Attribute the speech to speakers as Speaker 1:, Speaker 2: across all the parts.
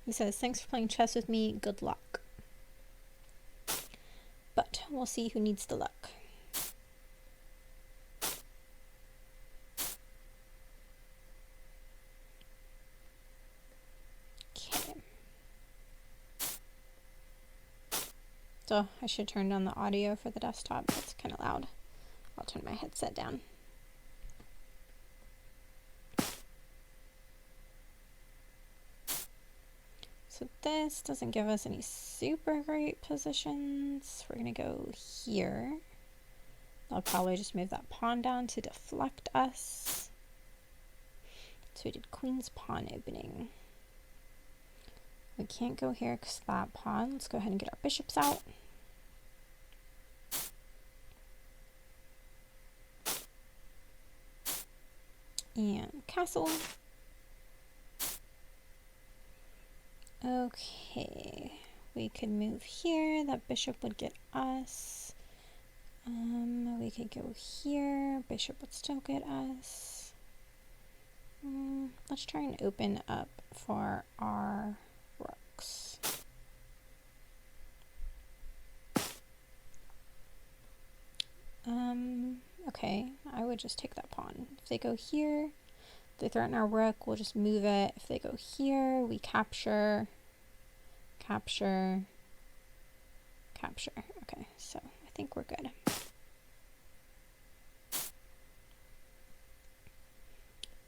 Speaker 1: He says, thanks for playing chess with me. Good luck. But we'll see who needs the luck. Okay. So I should turn down the audio for the desktop. It's kind of loud. I'll turn my headset down. So this doesn't give us any super great positions. We're going to go here. I'll probably just move that pawn down to deflect us. So we did queen's pawn opening. We can't go here because that pawn. Let's go ahead and get our bishops out. And castle. Okay, we could move here. That bishop would get us. We could go here. Bishop would still get us. Let's try and open up for our rooks. Okay, I would just take that pawn. If they go here, they threaten our rook, we'll just move it. If they go here, we capture, capture, capture. Okay, so I think we're good.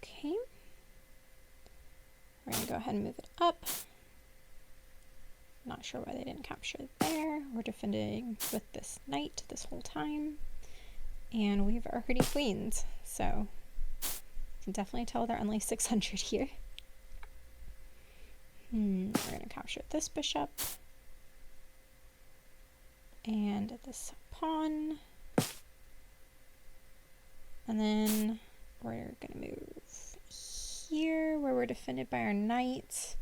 Speaker 1: Okay. We're going to go ahead and move it up. Not sure why they didn't capture it there. We're defending with this knight this whole time. And we've already queened, so you can definitely tell they're only 600 here. We're going to capture this bishop and this pawn. And then we're going to move here where we're defended by our knight.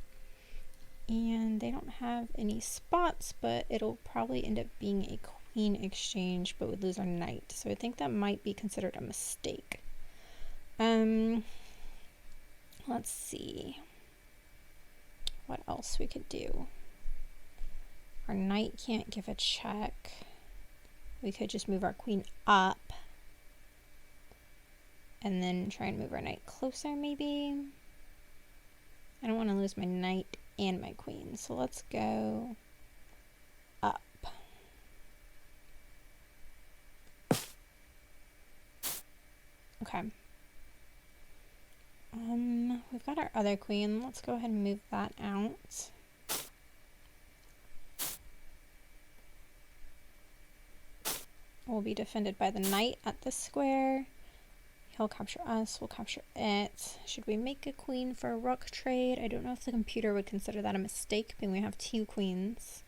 Speaker 1: And they don't have any spots, but it'll probably end up being a queen exchange, but we'd lose our knight. So I think that might be considered a mistake. Let's see what else we could do. Our knight can't give a check. We could just move our queen up and then try and move our knight closer maybe. I don't want to lose my knight and my queen, so let's go up. Okay. We've got our other queen. Let's go ahead and move that out. We'll be defended by the knight at this square. He'll capture us, we'll capture it. Should we make a queen for a rook trade? I don't know if the computer would consider that a mistake, being we have 2 queens.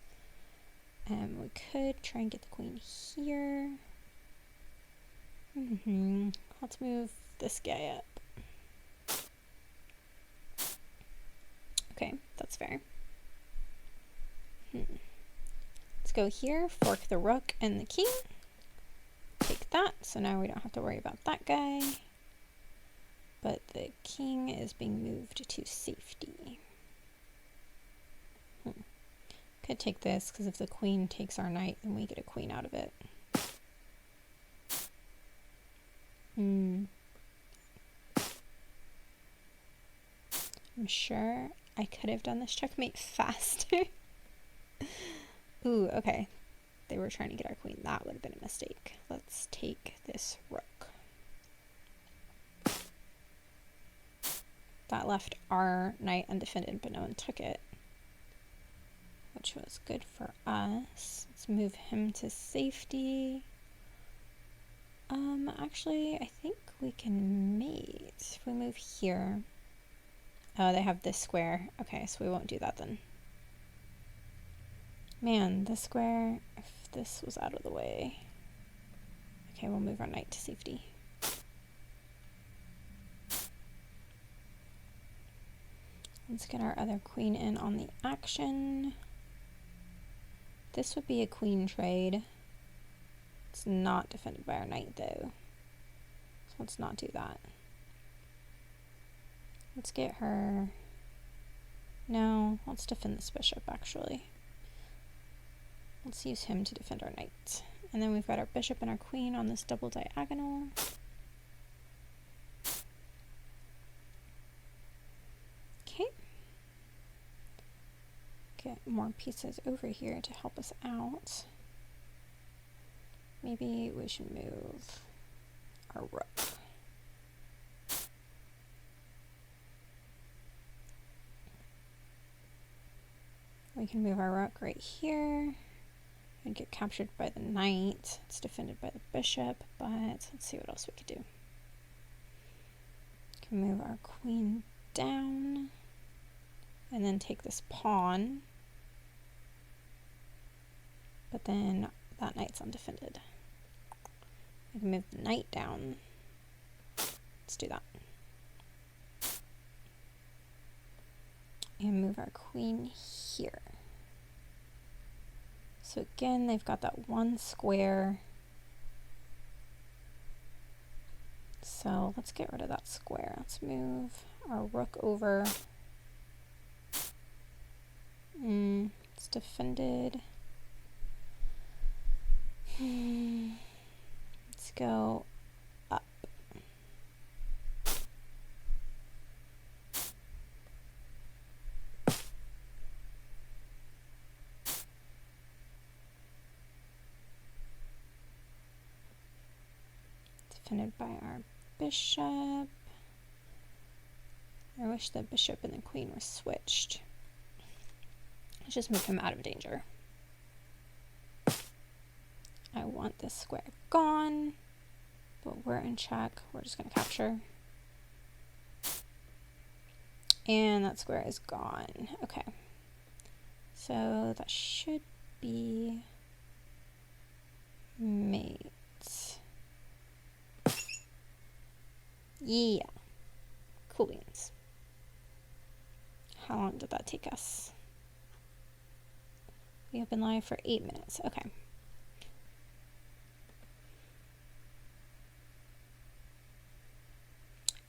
Speaker 1: We could try and get the queen here. Let's move this guy up. Okay, that's fair. Let's go here, fork the rook and the king. Take that, so now we don't have to worry about that guy. But the king is being moved to safety. Could take this, because if the queen takes our knight, then we get a queen out of it. I'm sure I could have done this checkmate faster. Ooh, okay. They were trying to get our queen. That would have been a mistake. Let's take this rook. That left our knight undefended, but no one took it, which was good for us. Let's move him to safety. Actually, I think we can mate. If we move here. Oh, they have this square. Okay, so we won't do that then. Man, this square, if this was out of the way. Okay, we'll move our knight to safety. Let's get our other queen in on the action. This would be a queen trade. It's not defended by our knight though. So let's not do that. Let's get her No, let's defend this bishop, actually. Let's use him to defend our knight. And then we've got our bishop and our queen on this double diagonal. Okay. Get more pieces over here to help us out. Maybe we should move our rook. We can move our rook right here and get captured by the knight. It's defended by the bishop, but let's see what else we could do. We can move our queen down and then take this pawn, but then that knight's undefended. We can move the knight down. Let's do that. And move our queen here. So again, they've got that one square. So let's get rid of that square. Let's move our rook over. It's defended. Let's go up. Defended by our bishop. I wish the bishop and the queen were switched. Let's just move him out of danger. I want this square gone, but we're in check. We're just going to capture. And that square is gone. Okay. So that should be mate. Yeah. Cool beans. How long did that take us? We have been live for 8 minutes. Okay.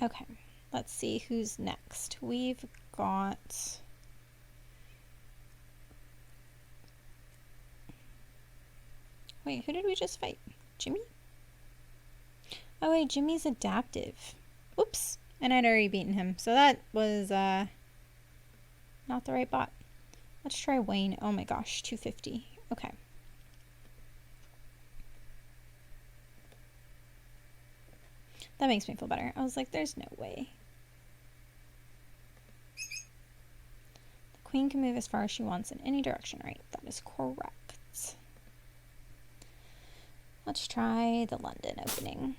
Speaker 1: Okay. Let's see who's next. We've got... Wait, who did we just fight? Jimmy? Oh wait, Jimmy's adaptive. Oops. And I'd already beaten him. So that was not the right bot. Let's try Wayne. Oh my gosh, 250. Okay. That makes me feel better. I was like, there's no way. The queen can move as far as she wants in any direction, right? That is correct. Let's try the London opening.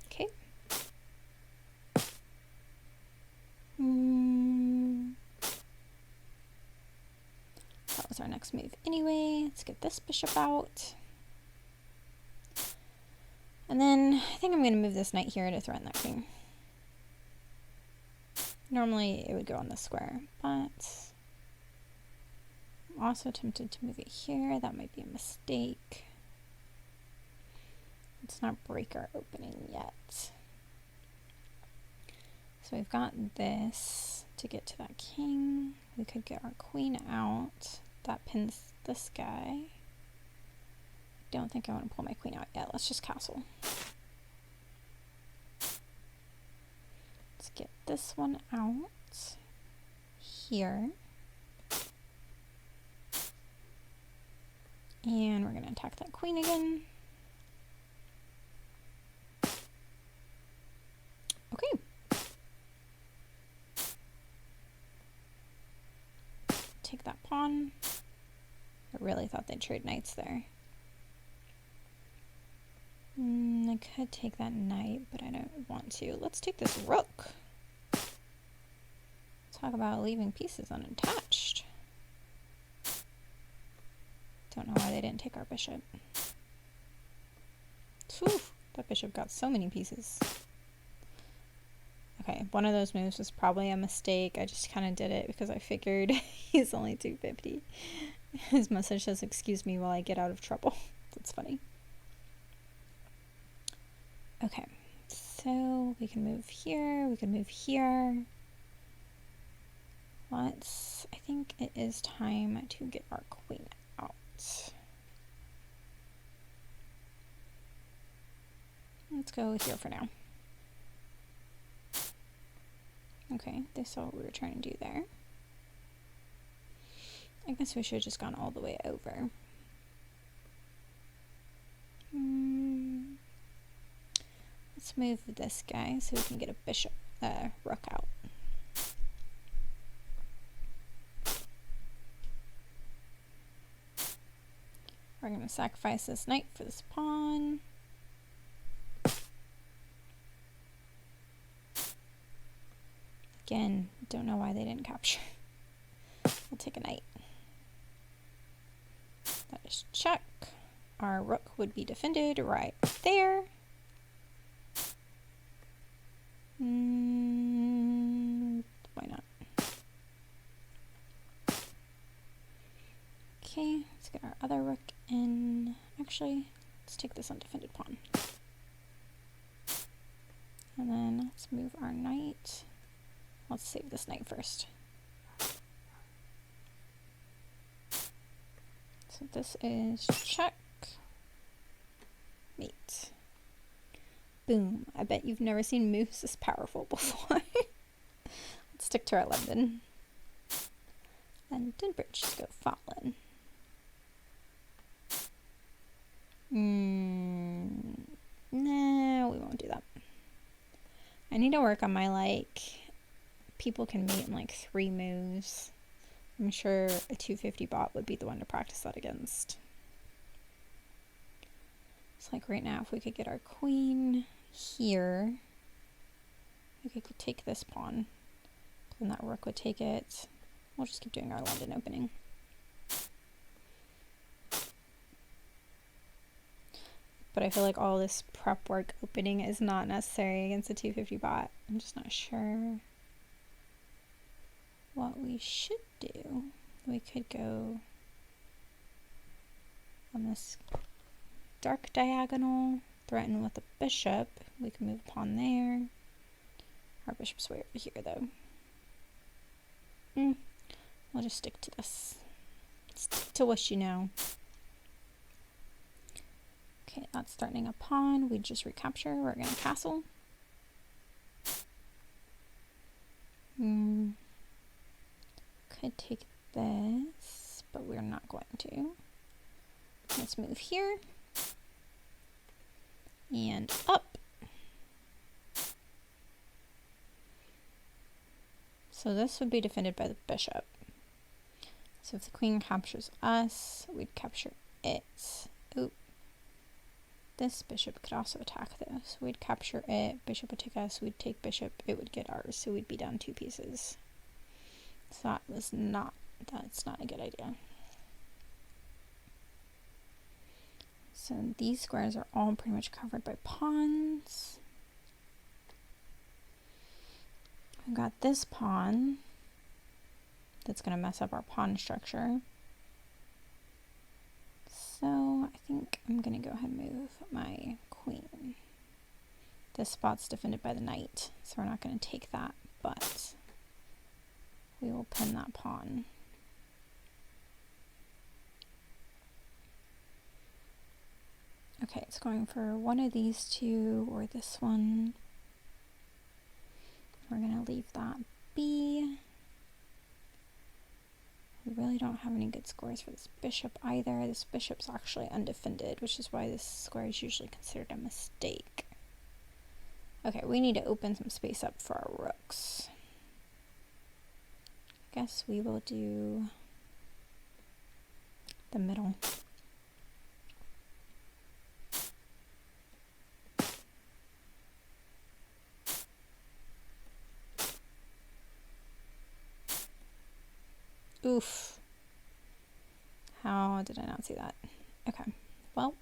Speaker 1: Okay. That was our next move anyway. Let's get this bishop out. And then I think I'm going to move this knight here to threaten that queen. Normally it would go on the square, but I'm also tempted to move it here. That might be a mistake. Let's not break our opening yet. So we've got this to get to that king. We could get our queen out. That pins this guy. Don't think I want to pull my queen out yet. Let's just castle. Let's get this one out here. And we're going to attack that queen again. Okay. Take that pawn. I really thought they'd trade knights there. I could take that knight, but I don't want to. Let's take this rook. Talk about leaving pieces unattached. Don't know why they didn't take our bishop. Whew, that bishop got so many pieces. Okay, one of those moves was probably a mistake. I just kind of did it because I figured he's only 250. His message says, "Excuse me while I get out of trouble." That's funny. Okay, So we can move here, we can move here. I think it is time to get our queen out. Let's go here for now. Okay, they saw what we were trying to do there. I guess we should have just gone all the way over. Let's move this guy so we can get a rook out. We're going to sacrifice this knight for this pawn. Again, don't know why they didn't capture. We'll take a knight. That is check. Our rook would be defended right there. Why not? Okay, let's get our other rook in. Actually, let's take this undefended pawn. And then let's move our knight. Let's save this knight first. So this is check. Mate. Boom. I bet you've never seen moves this powerful before. Let's stick to our London. London bridge, just go fallen. No, we won't do that. I need to work on my, people can mate in 3 moves. I'm sure a 250 bot would be the one to practice that against. It's right now, if we could get our queen here, we could take this pawn. Then that rook would take it. We'll just keep doing our London opening. But I feel like all this prep work opening is not necessary against a 250 bot. I'm just not sure what we should do. We could go on this dark diagonal, threaten with a bishop. We can move a pawn there. Our bishop's way over here, though. We'll just stick to this. Stick to what you know. Okay, that's threatening a pawn. We just recapture. We're going to castle. Could take this, but we're not going to. Let's move here. And up. So this would be defended by the bishop. So if the queen captures us, we'd capture it. Oop. This bishop could also attack though. So we'd capture it, bishop would take us, we'd take bishop, it would get ours, so we'd be down 2 pieces. So that's not a good idea. So these squares are all pretty much covered by pawns. We've got this pawn that's going to mess up our pawn structure. So I think I'm going to go ahead and move my queen. This spot's defended by the knight, so we're not going to take that, but we will pin that pawn. Okay, it's going for one of these two or this one. We're going to leave that be. We really don't have any good scores for this bishop either. This bishop's actually undefended, which is why this square is usually considered a mistake. Okay, we need to open some space up for our rooks. I guess we will do the middle. Oof. How did I not see that? Okay, well,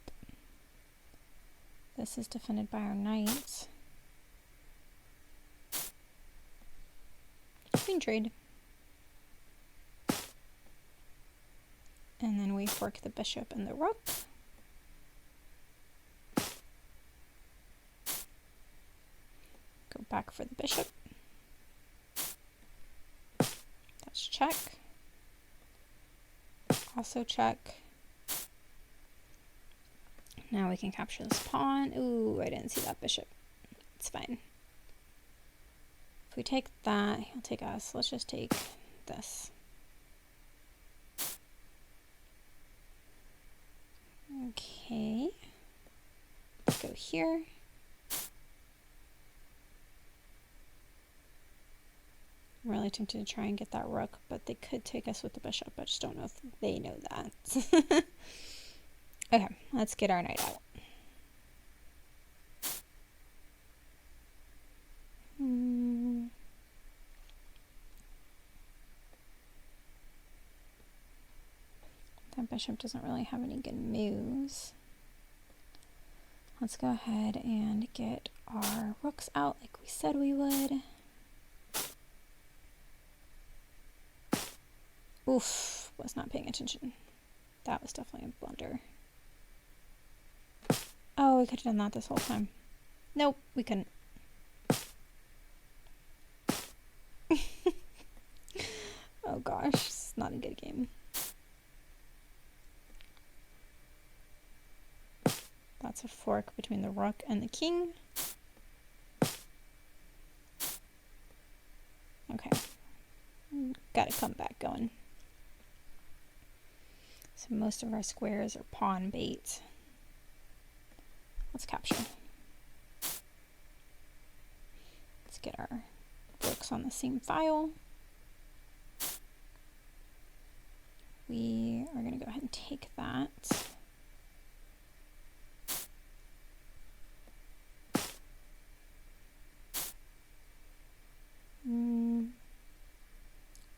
Speaker 1: this is defended by our knight. Queen trade. And then we fork the bishop and the rook. back for the bishop. That's check. Also check. Now we can capture this pawn. Ooh, I didn't see that bishop. It's fine. If we take that, he'll take us. Let's just take this. Okay. Let's go here. I'm really tempted to try and get that rook, but they could take us with the bishop. I just don't know if they know that. Okay, let's get our knight out. That bishop doesn't really have any good moves. Let's go ahead and get our rooks out like we said we would. Oof, was not paying attention. That was definitely a blunder. Oh, we could have done that this whole time. Nope, we couldn't. Oh gosh, it's not a good game. That's a fork between the rook and the king. Okay. Gotta come back going. So most of our squares are pawn bait. Let's capture. Let's get our rooks on the same file. We are going to go ahead and take that.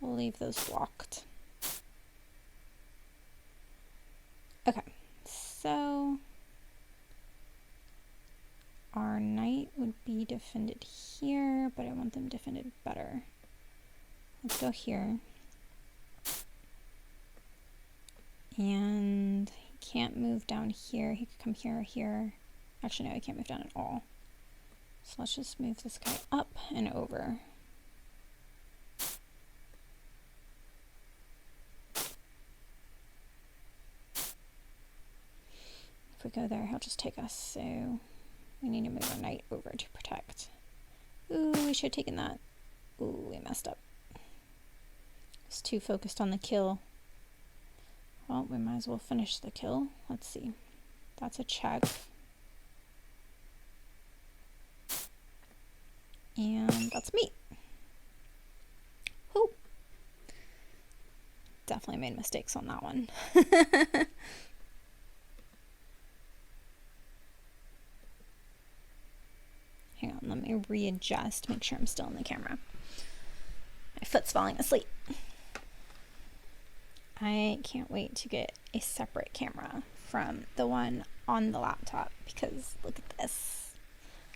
Speaker 1: We'll leave those locked. Okay, so our knight would be defended here, but I want them defended better. Let's go here. And he can't move down here. He could come here or here. Actually, no, he can't move down at all. So let's just move this guy up and over. If we go there, he'll just take us, so we need to move our knight over to protect. Ooh, we should have taken that. Ooh, we messed up. It's too focused on the kill. Well, we might as well finish the kill. Let's see. That's a check. And that's me. Whew. Definitely made mistakes on that one. Hang on, let me readjust, make sure I'm still in the camera. My foot's falling asleep. I can't wait to get a separate camera from the one on the laptop because look at this.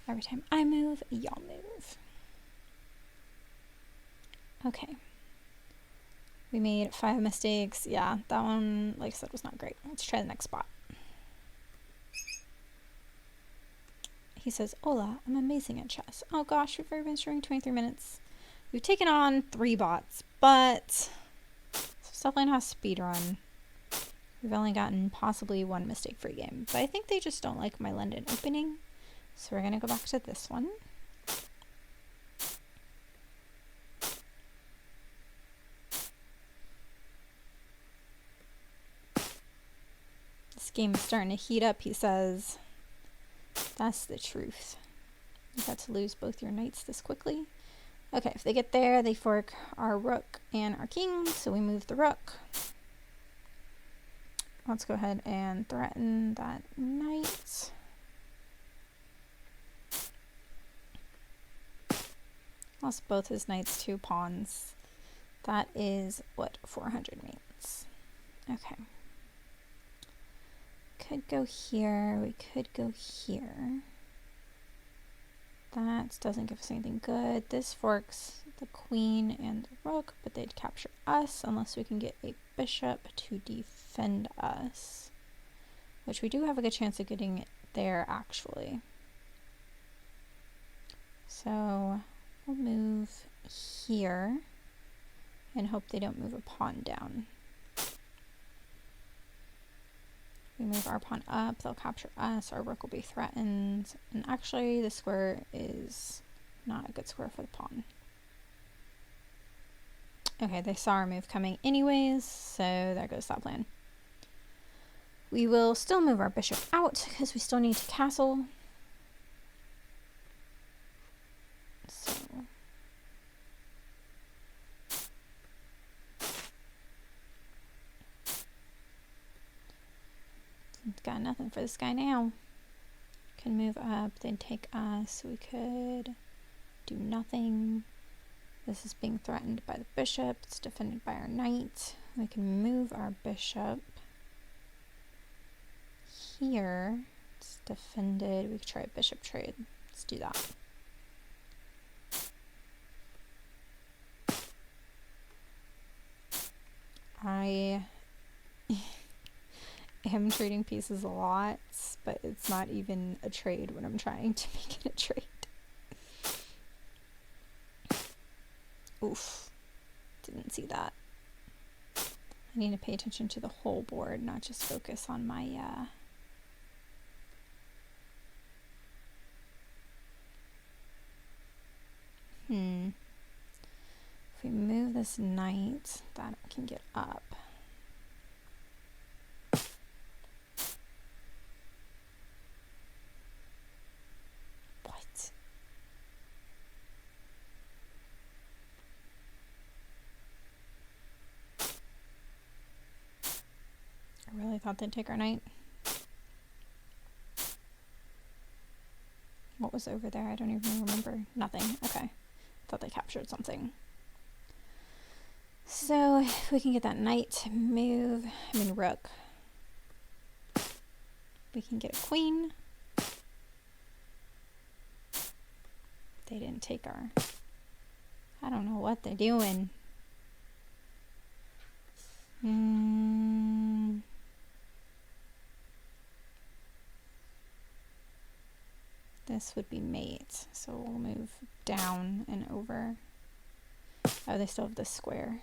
Speaker 1: Every time I move, y'all move. Okay. We made 5 mistakes. Yeah, that one, like I said, was not great. Let's try the next spot. He says, "Hola, I'm amazing at chess." Oh gosh, we've already been streaming 23 minutes. We've taken on 3 bots, but it's definitely not a speed run. We've only gotten possibly 1 mistake-free game, but I think they just don't like my London opening. So we're gonna go back to this one. This game is starting to heat up, he says. That's the truth. You got to lose both your knights this quickly. Okay, if they get there, they fork our rook and our king, so we move the rook. Let's go ahead and threaten that knight. Lost both his knights, 2 pawns. That is what 400 means. Okay. Could go here, we could go here. That doesn't give us anything good. This forks the queen and the rook, but they'd capture us unless we can get a bishop to defend us. Which we do have a good chance of getting it there, actually. So we'll move here and hope they don't move a pawn down. We move our pawn up, they'll capture us, our rook will be threatened, and actually the square is not a good square for the pawn. Okay, they saw our move coming anyways, so there goes that plan. We will still move our bishop out because we still need to castle. So got nothing for this guy now. Can move up, they'd take us. We could do nothing. This is being threatened by the bishop. It's defended by our knight. We can move our bishop here. It's defended. We could try a bishop trade. Let's do that. I am trading pieces a lot, but it's not even a trade when I'm trying to make it a trade. Oof, didn't see that. I need to pay attention to the whole board, not just focus on my If we move this knight, that can get up. What? I really thought they'd take our knight. What was over there? I don't even remember. Nothing. Okay. Thought they captured something. So if we can get that knight to move, rook. We can get a queen. They didn't take our... I don't know what they're doing. This would be mate, so we'll move down and over. Oh, they still have this square.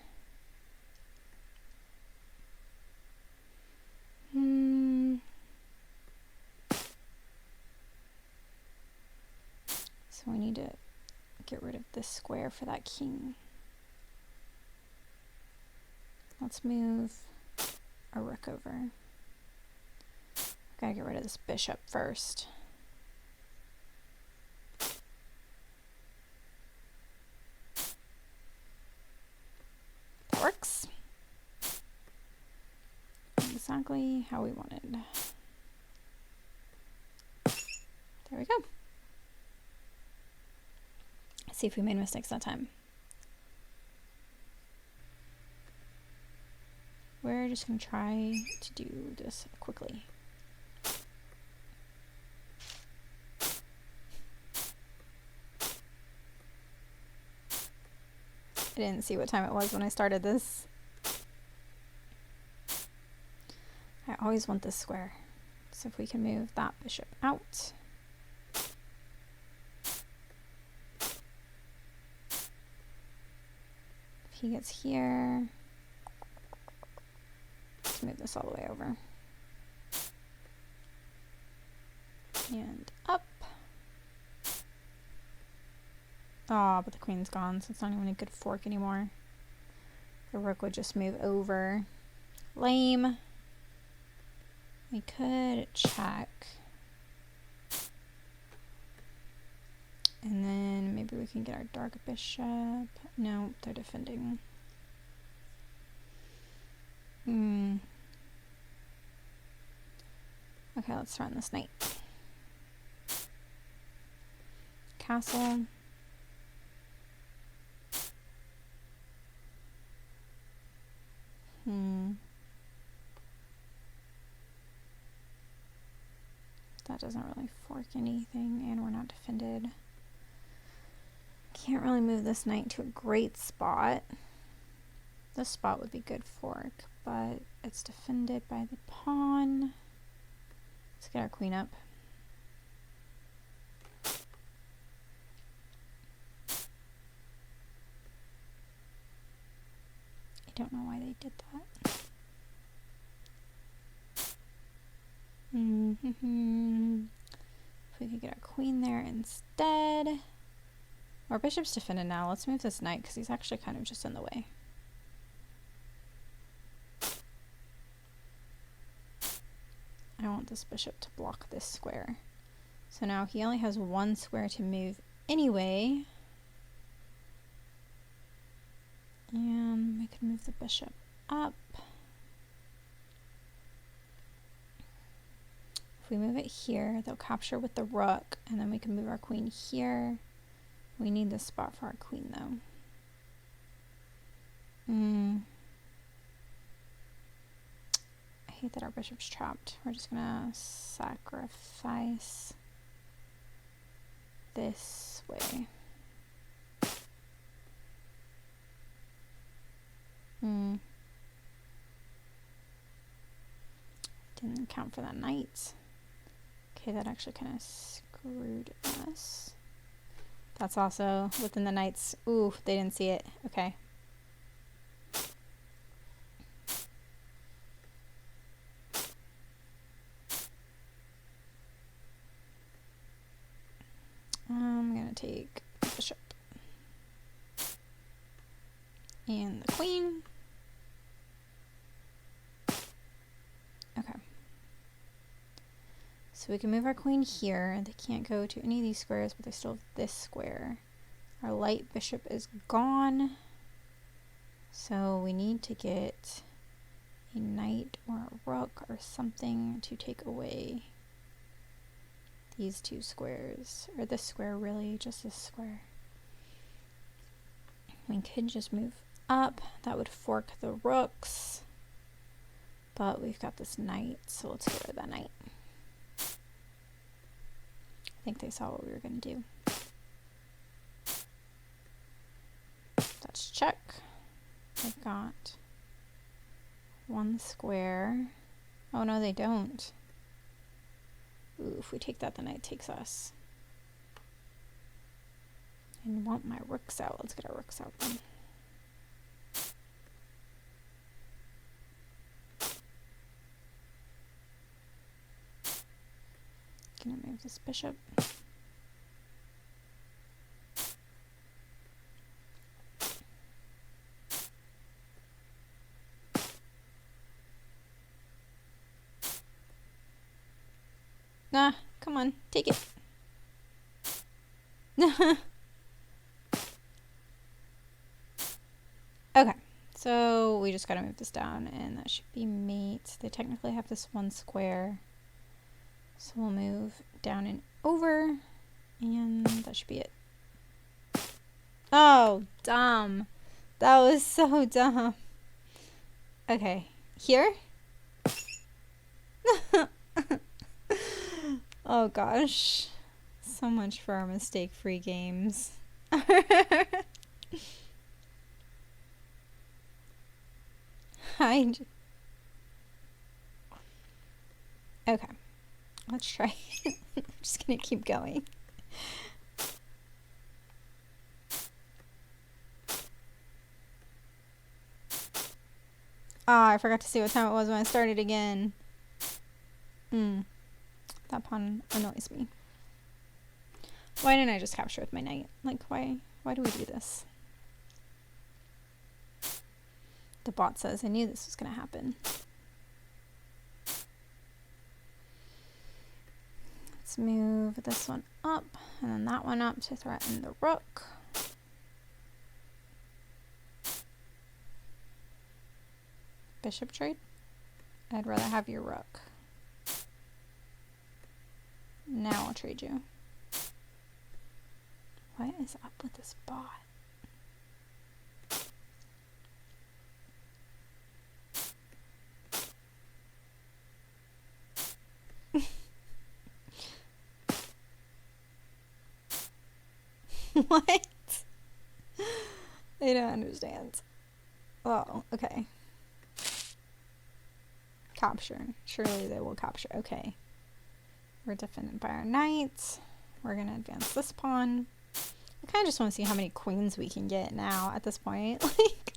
Speaker 1: So we need to get rid of this square for that king. Let's move a rook over. Gotta get rid of this bishop first. That works. Exactly how we wanted. There we go. Let's see if we made mistakes that time. We're just going to try to do this quickly. I didn't see what time it was when I started this. I always want this square. So if we can move that bishop out. If he gets here, let's move this all the way over. And up. Oh, but the queen's gone, so it's not even a good fork anymore. The rook would just move over. Lame. We could check. And then maybe we can get our dark bishop. No, they're defending. Okay, let's throw in this knight. Castle. That doesn't really fork anything, and we're not defended. Can't really move this knight to a great spot. This spot would be good fork, but it's defended by the pawn. Let's get our queen up. did that. If we could get our queen there instead. Our bishop's defended now. Let's move this knight because he's actually kind of just in the way. I want this bishop to block this square. So now he only has one square to move anyway. And we can move the bishop up. If we move it here, they'll capture with the rook, and then we can move our queen here. We need this spot for our queen, though. I hate that our bishop's trapped. We're just gonna sacrifice this way. Didn't account for that knight. Okay, that actually kind of screwed us. That's also within the knights. Ooh, they didn't see it. Okay. I'm gonna take the bishop and the queen. Okay. So we can move our queen here. They can't go to any of these squares, but they still have this square. Our light bishop is gone. So we need to get a knight or a rook or something to take away these two squares. Or this square, really, just this square. We could just move up. That would fork the rooks. But we've got this knight, so let's get rid of that knight. I think they saw what we were going to do. Let's check. They've got one square. Oh no, they don't. Ooh, if we take that, the knight takes us. I want my rooks out. Let's get our rooks out then. Gonna move this bishop. Nah, come on, take it. Okay, so we just gotta move this down and that should be mate. They technically have this one square. So we'll move down and over, and that should be it. Oh, dumb. That was so dumb. Okay, here? Oh gosh. So much for our mistake-free games. Okay. Let's try. I'm just gonna keep going. Ah, I forgot to see what time it was when I started again. That pawn annoys me. Why didn't I just capture with my knight? Like, why do we do this? The bot says I knew this was gonna happen. Let's move this one up and then that one up to threaten the rook. Bishop trade? I'd rather have your rook. Now I'll trade you. What is up with this bot? What? I don't understand. Oh, okay. Capture. Surely they will capture. Okay. We're defended by our knights. We're going to advance this pawn. I kind of just want to see how many queens we can get now at this point. Like,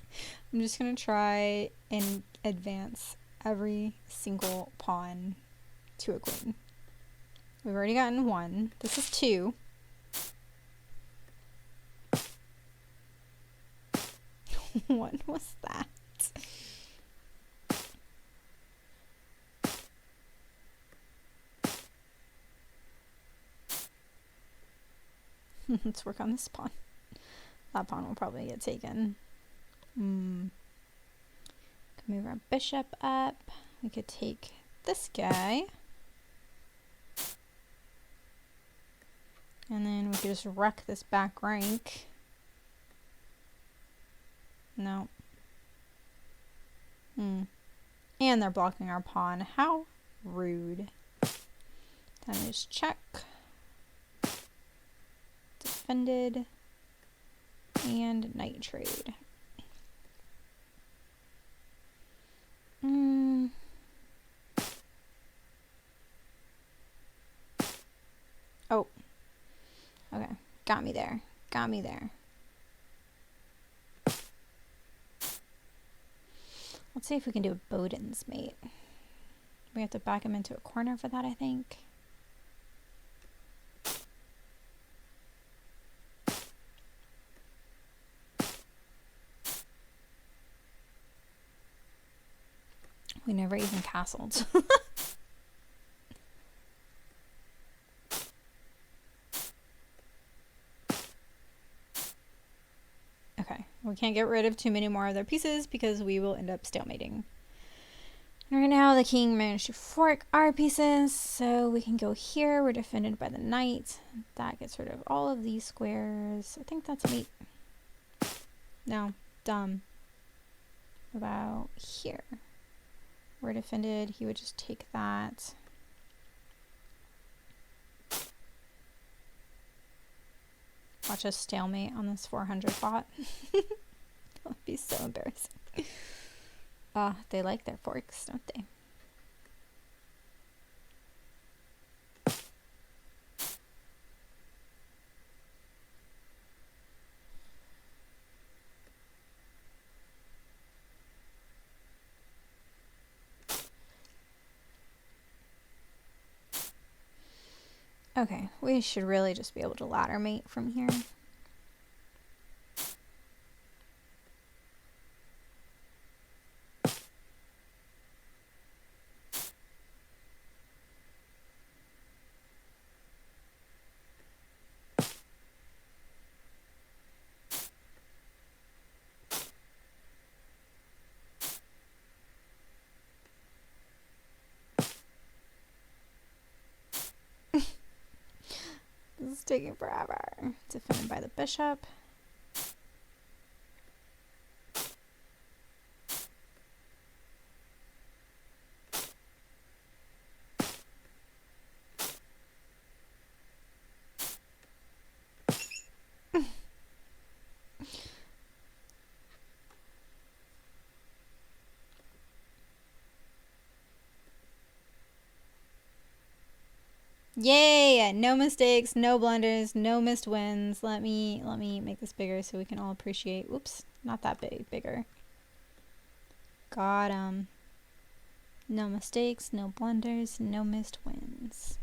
Speaker 1: I'm just gonna try and advance every single pawn to a queen. We've already gotten one. This is two. What was that? Let's work on this pawn. That pawn will probably get taken. Can move our bishop up. We could take this guy. And then we could just wreck this back rank. No. And they're blocking our pawn. How rude. Then just check. Defended. And knight trade. Oh. Okay. Got me there. Got me there. Let's see if we can do a Bowden's mate. We have to back him into a corner for that, I think. We never even castled. Okay, we can't get rid of too many more of their pieces because we will end up stalemating. Right now, the king managed to fork our pieces, so we can go here. We're defended by the knight. That gets rid of all of these squares. I think that's mate. No, dumb. About here. We're defended. He would just take that. Watch us stalemate on this 400 bot. That would be so embarrassing. They like their forks, don't they? Okay, we should really just be able to ladder mate from here. This is taking forever. Defended by the bishop. Yay! No mistakes, no blunders, no missed wins. Let me make this bigger so we can all appreciate. Whoops, not that big, bigger. Got 'em. No mistakes, no blunders, no missed wins.